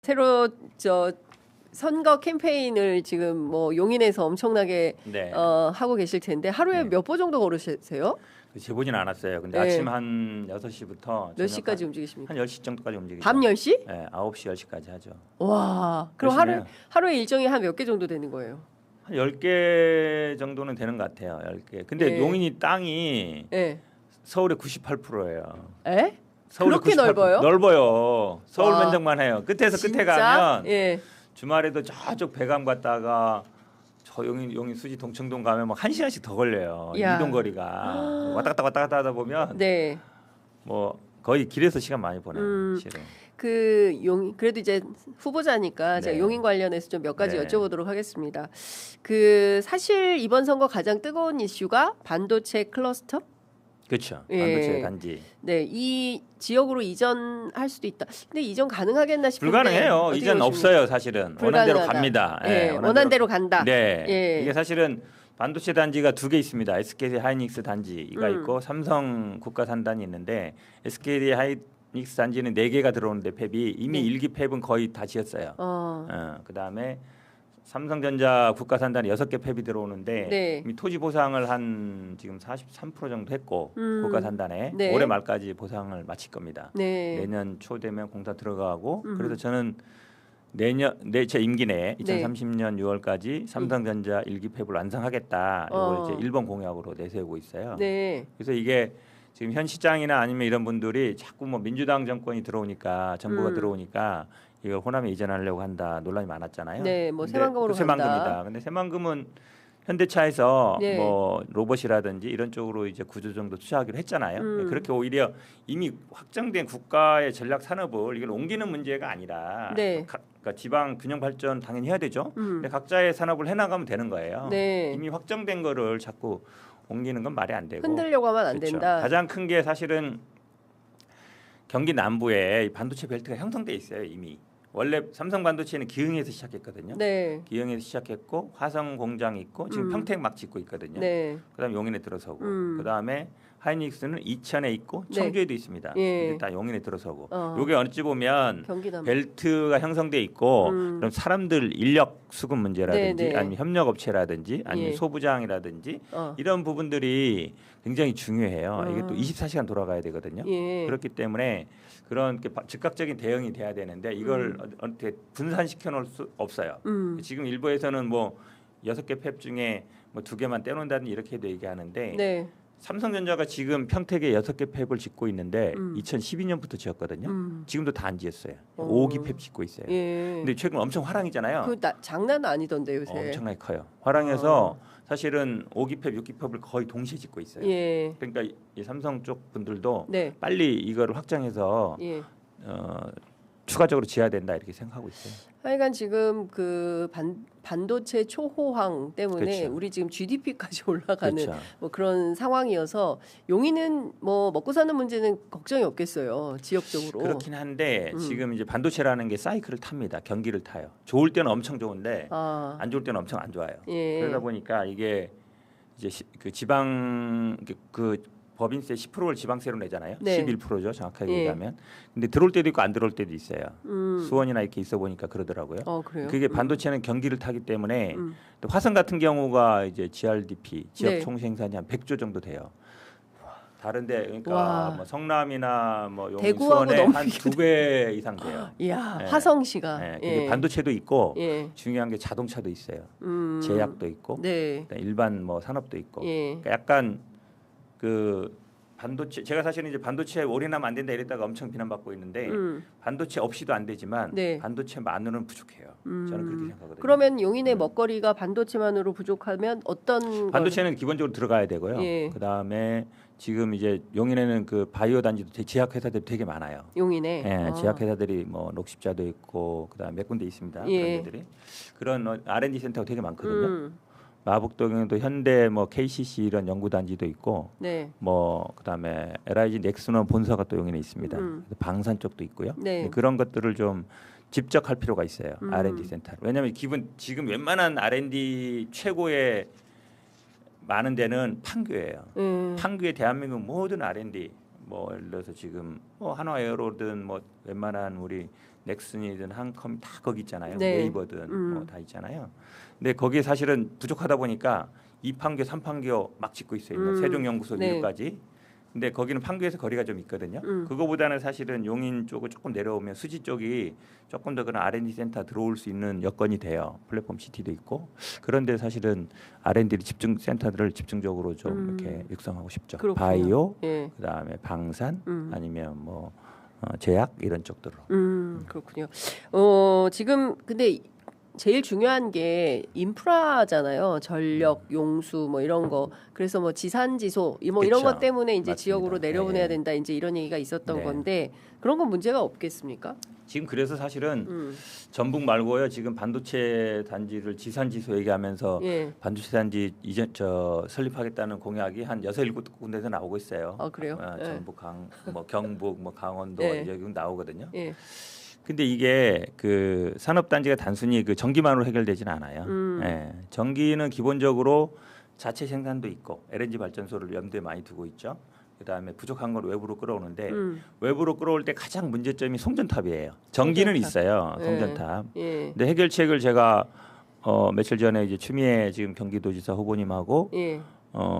새로 저 선거 캠페인을 지금 뭐 용인에서 엄청나게 네. 하고 계실 텐데 하루에 네. 몇 번 정도 걸으세요? 재보진 않았어요. 근데 네. 아침 한 6시부터 몇 시까지 움직이십니까? 한 10시 정도까지 움직이죠. 밤 10시? 네, 9시 10시까지 하죠. 와. 그럼 열심히 해요. 하루에 일정이 한 몇 개 정도 되는 거예요? 한 10개 정도는 되는 것 같아요. 10개. 근데 네. 용인이 땅이 예. 서울의 98%예요. 에? 그렇게 넓어요? 넓어요. 서울 와. 면적만 해요. 끝에서 끝에 진짜? 가면 예. 주말에도 저쪽 배감 갔다가 저 용인 수지 동청동 가면 막 1시간씩 더 걸려요. 야. 이동 거리가 왔다 갔다 하다 보면 네. 뭐 거의 길에서 시간 많이 보내요. 실은. 그래도 이제 후보자니까 제가 네. 용인 관련해서 좀 몇 가지 네. 여쭤보도록 하겠습니다. 사실 이번 선거 가장 뜨거운 이슈가 반도체 클러스터? 그렇죠. 예. 반도체 단지. 네, 이 지역으로 이전할 수도 있다. 근데 이전 가능하겠나 싶은데 불가능해요. 어떻게 이전 보십니까? 없어요, 사실은. 원한 대로 불가능하다. 갑니다. 예, 원한 대로 간다. 네. 예. 이게 사실은 반도체 단지가 두 개 있습니다. SKT 하이닉스 단지가 있고 삼성 국가산단이 있는데 SKT 하이닉스 단지는 4개가 들어오는데 팹이 이미 네. 1기 팹은 거의 다 지었어요. 그다음에 삼성전자 국가산단이 6개 팹이 들어오는데 네. 이미 토지 보상을 한 지금 43% 정도 했고 국가산단에 네. 올해 말까지 보상을 마칠 겁니다. 네. 내년 초 되면 공사 들어가고 그래서 저는 제 임기 내에 2030년 6월까지 삼성전자 1기 팹을 완성하겠다. 이걸 이제 일본 공약으로 내세우고 있어요. 네. 그래서 이게 지금 현 시장이나 아니면 이런 분들이 자꾸 뭐 민주당 정권이 들어오니까 정부가 들어오니까 이걸 호남에 이전하려고 한다 논란이 많았잖아요. 네, 뭐 근데 새만금으로 새만금이다. 간다. 근데 새만금은 현대차에서 네. 뭐 로봇이라든지 이런 쪽으로 이제 구조 정도 투자하기로 했잖아요. 그렇게 오히려 이미 확정된 국가의 전략 산업을 이걸 옮기는 문제가 아니라 네. 그러니까 지방 균형 발전 당연히 해야 되죠. 근데 각자의 산업을 해나가면 되는 거예요. 네. 이미 확정된 거를 자꾸 옮기는 건 말이 안 되고 흔들려고 하면 안 그렇죠. 된다. 가장 큰 게 사실은 경기 남부에 이 반도체 벨트가 형성돼 있어요. 이미 원래 삼성 반도체는 기흥에서 시작했거든요. 네. 기흥에서 시작했고 화성 공장이 있고 지금 평택 막 짓고 있거든요. 네. 그다음에 용인에 들어서고 그다음에 하이닉스는 이천에 있고 네. 청주에도 있습니다. 예. 근데 다 용인에 들어서고 요게 어찌 보면 경기 남부. 벨트가 형성돼 있고 그럼 사람들 인력 수급 문제라든지 네, 네. 아니면 협력 업체라든지 아니면 예. 소부장이라든지 이런 부분들이 굉장히 중요해요. 이게 또 24시간 돌아가야 되거든요. 예. 그렇기 때문에 그런 즉각적인 대응이 돼야 되는데 이걸 어떻게 분산시켜 놓을 수 없어요. 지금 일부에서는 뭐 6개 팹 중에 뭐 2개만 떼놓는다든지 이렇게도 얘기하는데 네. 삼성전자가 지금 평택에 6개 팹을 짓고 있는데 2012년부터 지었거든요. 지금도 다 안 지었어요. 5기 팹 짓고 있어요. 예. 근데 최근 엄청 화랑이잖아요. 장난 아니던데 요새. 엄청나게 커요. 화랑에서 사실은 5기 팹, 6기 팹을 거의 동시에 짓고 있어요. 예. 그러니까 이 삼성 쪽 분들도 네. 빨리 이거를 확장해서 예. 추가적으로 지어야 된다 이렇게 생각하고 있어요. 하여간 지금 반도체 초호황 때문에 그렇죠. 우리 지금 GDP까지 올라가는 그렇죠. 뭐 그런 상황이어서 용인은 뭐 먹고 사는 문제는 걱정이 없겠어요. 지역적으로. 그렇긴 한데 지금 이제 반도체라는 게 사이클을 탑니다. 경기를 타요. 좋을 때는 엄청 좋은데 안 좋을 때는 엄청 안 좋아요. 예. 그러다 보니까 이게 이제 그 지방 그 법인세 10%를 지방세로 내잖아요. 네. 11%죠. 정확하게 예. 얘기하면. 근데 들어올 때도 있고 안 들어올 때도 있어요. 수원이나 이렇게 있어 보니까 그러더라고요. 그래요? 그게 반도체는 경기를 타기 때문에 또 화성 같은 경우가 이제 GRDP 지역 네. 총생산이 한 100조 정도 돼요. 다른데 그러니까 와. 뭐 성남이나 뭐 용인 대구하고 수원에 너무 한 2배 이상 돼요. 이야, 네. 화성시가. 네, 예. 그게 반도체도 있고 예. 중요한 게 자동차도 있어요. 제약도 있고 네. 일반 뭐 산업도 있고. 예. 그러니까 약간 그 반도체 제가 사실은 이제 반도체에 올인하면 안 된다 이랬다가 엄청 비난받고 있는데 반도체 없이도 안 되지만 네. 반도체만으로는 부족해요. 저는 그렇게 생각하거든요. 그러면 용인의 먹거리가 반도체만으로 부족하면 어떤 반도체는 기본적으로 들어가야 되고요. 예. 그다음에 지금 이제 용인에는 그 바이오 단지도 제약 회사들이 되게 많아요. 용인에 예, 제약 회사들이 뭐 녹십자도 있고 그다음 몇 군데 있습니다. 예. 그런 데들이 그런 R&D 센터가 되게 많거든요. 마북동에도 현대 뭐 KCC 이런 연구 단지도 있고 네. 뭐 그다음에 LIG 넥스논 본사가 또 용인에 있습니다. 방산 쪽도 있고요. 네. 그런 것들을 좀 집적할 필요가 있어요. R&D 센터. 왜냐하면 지금 웬만한 R&D 최고의 많은 데는 판교예요. 판교에 대한민국 모든 R&D 뭐 예를 들어서 지금 뭐 한화에어로든 뭐 웬만한 우리 넥슨이든 한컴 다 거기 있잖아요. 네. 네이버든 뭐 다 있잖아요. 근데 거기에 사실은 부족하다 보니까 2판교, 3판교 막 짓고 있어요. 세종연구소 네. 위로까지. 근데 거기는 판교에서 거리가 좀 있거든요. 그거보다는 사실은 용인 쪽을 조금 내려오면 수지 쪽이 조금 더 그런 R&D 센터 들어올 수 있는 여건이 돼요. 플랫폼 시티도 있고. 그런데 사실은 R&D 집중 센터들을 집중적으로 좀 이렇게 육성하고 싶죠. 그렇군요. 바이오, 예. 그다음에 방산, 아니면 뭐 제약 이런 쪽들로. 그렇군요. 지금 근데 제일 중요한 게 인프라잖아요. 전력, 용수 뭐 이런 거. 그래서 뭐 지산지소 뭐 이런 그쵸. 것 때문에 이제 맞습니다. 지역으로 내려보내야 네. 된다. 이제 이런 얘기가 있었던 네. 건데 그런 건 문제가 없겠습니까? 지금 그래서 사실은 전북 말고요. 지금 반도체 단지를 지산지소 얘기하면서 예. 반도체 단지 이전 설립하겠다는 공약이 한 6-7군데서 나오고 있어요. 아, 그래요? 예. 전북 뭐 경북 뭐 강원도 네. 여기 나오거든요. 예. 근데 이게 그 산업 단지가 단순히 그 전기만으로 해결되지는 않아요. 예. 전기는 기본적으로 자체 생산도 있고 LNG 발전소를 염두에 많이 두고 있죠. 그다음에 부족한 걸 외부로 끌어오는데 외부로 끌어올 때 가장 문제점이 송전탑이에요. 전기는 송전탑. 있어요. 예. 송전탑. 예. 근데 해결책을 제가 며칠 전에 이제 추미애 지금 경기도지사 후보님하고 예.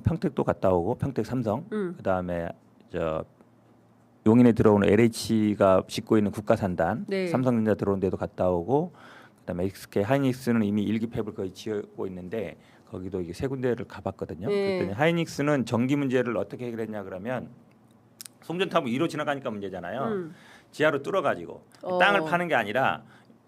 평택도 갔다 오고 평택 삼성 그다음에 저 용인에 들어오는 LH가 짓고 있는 국가산단 네. 삼성전자 들어온 데도 갔다 오고 그다음에 SK 하이닉스는 이미 1기 팹을 거의 지어고 있는데 거기도 이게 세 군데를 가봤거든요. 네. 그랬더니 하이닉스는 전기 문제를 어떻게 해결했냐 그러면 송전탑은 위로 지나가니까 문제잖아요. 지하로 뚫어가지고 땅을 파는 게 아니라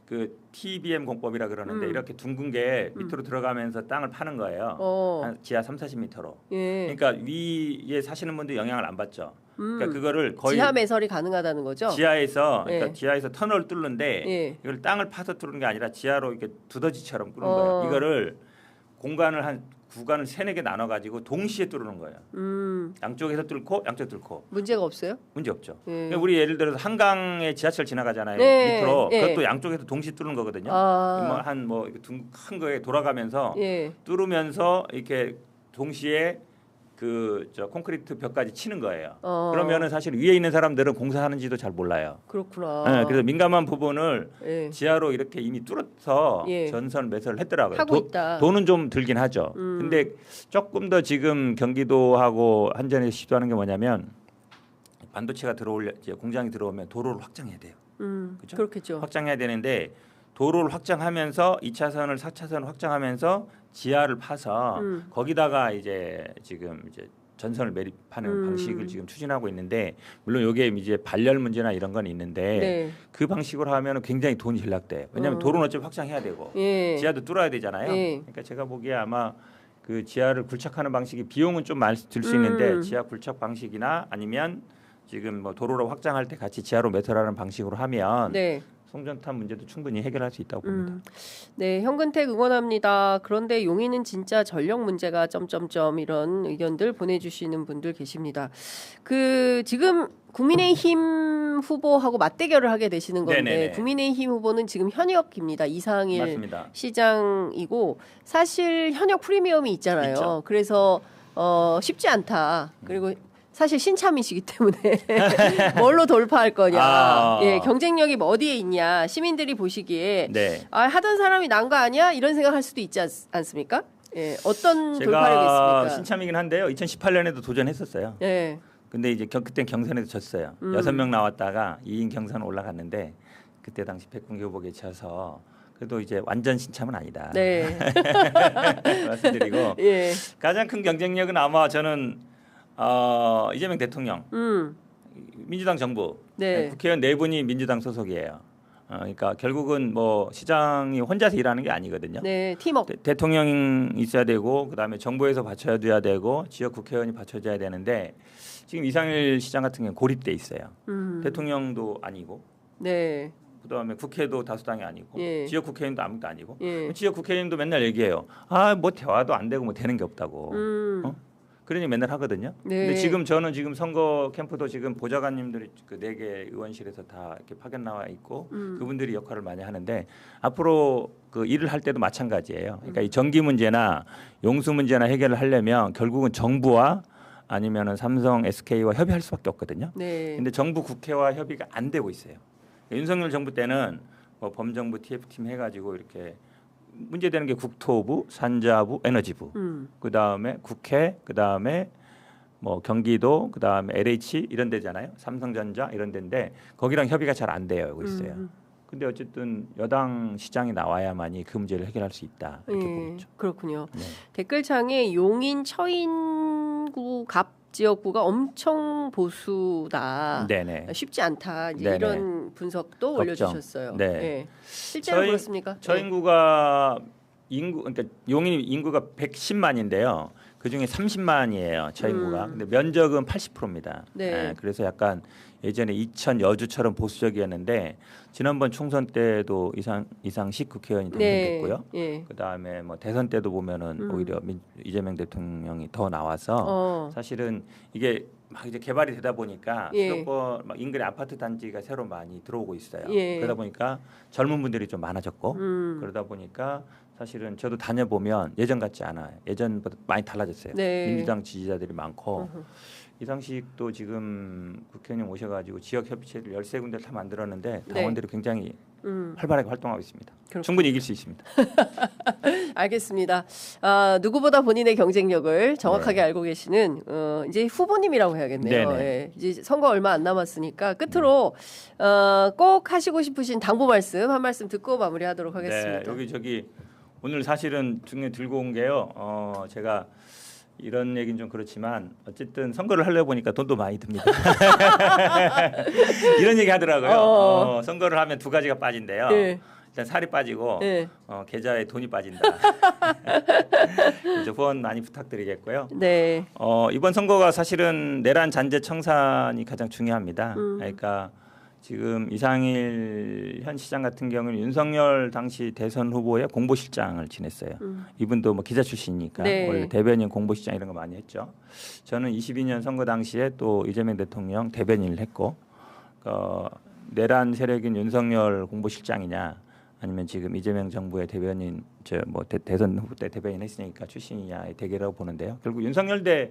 그 TBM 공법이라 그러는데 이렇게 둥근 게 밑으로 들어가면서 땅을 파는 거예요. 한 지하 3-40m로. 예. 그러니까 위에 사시는 분들 영향을 안 받죠. 그러니까 그거를 거의 지하 매설이 가능하다는 거죠? 지하에서 그러니까 예. 지하에서 터널을 뚫는데 예. 이걸 땅을 파서 뚫는 게 아니라 지하로 이렇게 두더지처럼 뚫는 거예요. 이거를 공간을 한 구간을 3-4개 나눠 가지고 동시에 뚫는 거예요. 양쪽에서 뚫고 양쪽 뚫고. 문제가 없어요? 문제 없죠. 예. 그러니까 우리 예를 들어서 한강에 지하철 지나가잖아요. 네. 밑으로 예. 그것도 양쪽에서 동시에 뚫는 거거든요. 아. 큰 거에 돌아가면서 예. 뚫으면서 이렇게 동시에 그 저 콘크리트 벽까지 치는 거예요. 그러면은 사실 위에 있는 사람들은 공사하는지도 잘 몰라요. 그렇구나. 네, 그래서 민감한 부분을 예. 지하로 이렇게 이미 뚫어서 예. 전선 매설을 했더라고요. 하고 있다. 돈은 좀 들긴 하죠. 근데 조금 더 지금 경기도하고 한전에서 시도하는 게 뭐냐면 반도체가 이제 공장이 들어오면 도로를 확장해야 돼요. 그렇죠? 그렇겠죠. 확장해야 되는데 도로를 확장하면서 2차선을 4차선을 확장하면서 지하를 파서 거기다가 이제 지금 이제 전선을 매립하는 방식을 지금 추진하고 있는데 물론 이게 이제 발열 문제나 이런 건 있는데 네. 그 방식으로 하면은 굉장히 돈이 절약돼요. 왜냐하면 도로는 어차피 확장해야 되고 예. 지하도 뚫어야 되잖아요. 예. 그러니까 제가 보기에 아마 그 지하를 굴착하는 방식이 비용은 좀 많이 들 수 있는데 지하 굴착 방식이나 아니면 지금 뭐 도로로 확장할 때 같이 지하로 매설하는 방식으로 하면 네. 송전탑 문제도 충분히 해결할 수 있다고 봅니다. 네, 현근택 응원합니다. 그런데 용인은 진짜 전력 문제가 점점점 이런 의견들 보내주시는 분들 계십니다. 그 지금 국민의힘 후보하고 맞대결을 하게 되시는 건데 네네네. 국민의힘 후보는 지금 현역입니다. 이상일 맞습니다. 시장이고 사실 현역 프리미엄이 있잖아요. 있죠. 그래서 쉽지 않다. 그리고 사실 신참이시기 때문에 뭘로 돌파할 거냐, 아. 예, 경쟁력이 뭐 어디에 있냐, 시민들이 보시기에 네. 하던 사람이 난 거 아니야 이런 생각할 수도 있지 않습니까? 예, 어떤 돌파력이 제가 있습니까? 신참이긴 한데요. 2018년에도 도전했었어요. 예, 근데 이제 그때 경선에서 졌어요. 6명 나왔다가 2인 경선 올라갔는데 그때 당시 백군기 후보에 쳐서 그래도 이제 완전 신참은 아니다. 네, 말씀드리고 예, 가장 큰 경쟁력은 아마 저는 이재명 대통령, 민주당 정부, 네. 국회의원 4분이 민주당 소속이에요. 그러니까 결국은 뭐 시장이 혼자서 일하는 게 아니거든요. 네, 팀업. 대통령이 있어야 되고 그다음에 정부에서 받쳐줘야 되고 지역 국회의원이 받쳐줘야 되는데 지금 이상일 시장 같은 경우는 고립돼 있어요. 대통령도 아니고 네, 그다음에 국회도 다수당이 아니고 예. 지역 국회의원도 아무도 아니고 예, 지역 국회의원도 맨날 얘기해요. 뭐 대화도 안 되고 뭐 되는 게 없다고. 그러니 맨날 하거든요. 네. 근데 지금 저는 지금 선거 캠프도 지금 보좌관님들이 그 4개 의원실에서 다 이렇게 파견 나와 있고 그분들이 역할을 많이 하는데 앞으로 그 일을 할 때도 마찬가지예요. 그러니까 이 전기 문제나 용수 문제나 해결을 하려면 결국은 정부와 아니면은 삼성, SK와 협의할 수밖에 없거든요. 네, 근데 정부 국회와 협의가 안 되고 있어요. 윤석열 정부 때는 뭐 범정부 TF팀 해가지고 이렇게 문제되는 게 국토부, 산자부, 에너지부, 그 다음에 국회, 그 다음에 뭐 경기도, 그 다음에 LH 이런 데잖아요. 삼성전자 이런 데인데 거기랑 협의가 잘 안 되어 있어요. 근데 어쨌든 여당 시장이 나와야만이 그 문제를 해결할 수 있다 이렇게 보고 있죠. 그렇군요. 네. 댓글창에 용인 처인구 갑 지역구가 엄청 보수다. 네네. 쉽지 않다. 이제 네네. 이런 분석도 걱정. 올려주셨어요. 네. 네. 실제로 그렇습니까? 저 인구가 그러니까 용인 인구가 110만인데요. 그 중에 30만이에요. 저 인구가. 근데 면적은 80%입니다. 네. 그래서 약간 예전에 이천 여주처럼 보수적이었는데 지난번 총선 때도 이상식 국회의원이 당선됐고요. 네. 그 다음에 뭐 대선 때도 보면은 오히려 이재명 대통령이 더 나와서 사실은 이게 막 이제 개발이 되다 보니까 수도권 막 인근에 아파트 단지가 새로 많이 들어오고 있어요. 그러다 보니까 젊은 분들이 좀 많아졌고 그러다 보니까 사실은 저도 다녀보면 예전 같지 않아요. 예전보다 많이 달라졌어요. 네. 민주당 지지자들이 많고 이상식도 지금 국회의원 오셔가지고 지역 협의체를 13군데를 다 만들었는데 당원들이 굉장히 활발하게 활동하고 있습니다. 그렇군요. 충분히 이길 수 있습니다. 알겠습니다. 누구보다 본인의 경쟁력을 정확하게 알고 계시는 이제 후보님이라고 해야겠네요. 네네. 예, 이제 선거 얼마 안 남았으니까 끝으로 꼭 하시고 싶으신 당부 말씀 한 말씀 듣고 마무리하도록 하겠습니다. 네, 저기 오늘 사실은 중에 들고 온 게요. 제가 이런 얘기는 좀 그렇지만 어쨌든 선거를 하려고 보니까 돈도 많이 듭니다. 이런 얘기 하더라고요. 선거를 하면 두 가지가 빠진대요. 네. 일단 살이 빠지고 네. 계좌에 돈이 빠진다. 이제 후원 많이 부탁드리겠고요. 네. 이번 선거가 사실은 내란 잔재 청산이 가장 중요합니다. 그러니까 지금 이상일 현 시장 같은 경우는 윤석열 당시 대선 후보의 공보실장을 지냈어요. 이분도 뭐 기자 출신이니까 네. 원래 대변인 공보실장 이런 거 많이 했죠. 저는 22년 선거 당시에 또 이재명 대통령 대변인을 했고 내란 세력인 윤석열 공보실장이냐 아니면 지금 이재명 정부의 대변인 대선 후보 때 대변인 했으니까 출신이냐의 대결이라고 보는데요. 결국 윤석열 대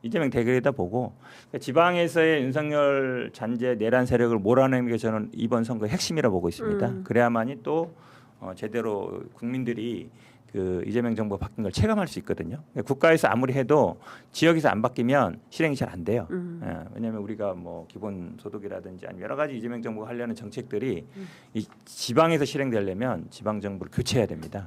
이재명 대결이다 보고 그러니까 지방에서의 윤석열 잔재 내란 세력을 몰아내는 게 저는 이번 선거의 핵심이라 보고 있습니다. 그래야만이 또 제대로 국민들이 그 이재명 정부가 바뀐 걸 체감할 수 있거든요. 그러니까 국가에서 아무리 해도 지역에서 안 바뀌면 실행이 잘 안 돼요. 왜냐하면 우리가 뭐 기본 소득이라든지 아니면 여러 가지 이재명 정부가 하려는 정책들이 이 지방에서 실행되려면 지방 정부를 교체해야 됩니다.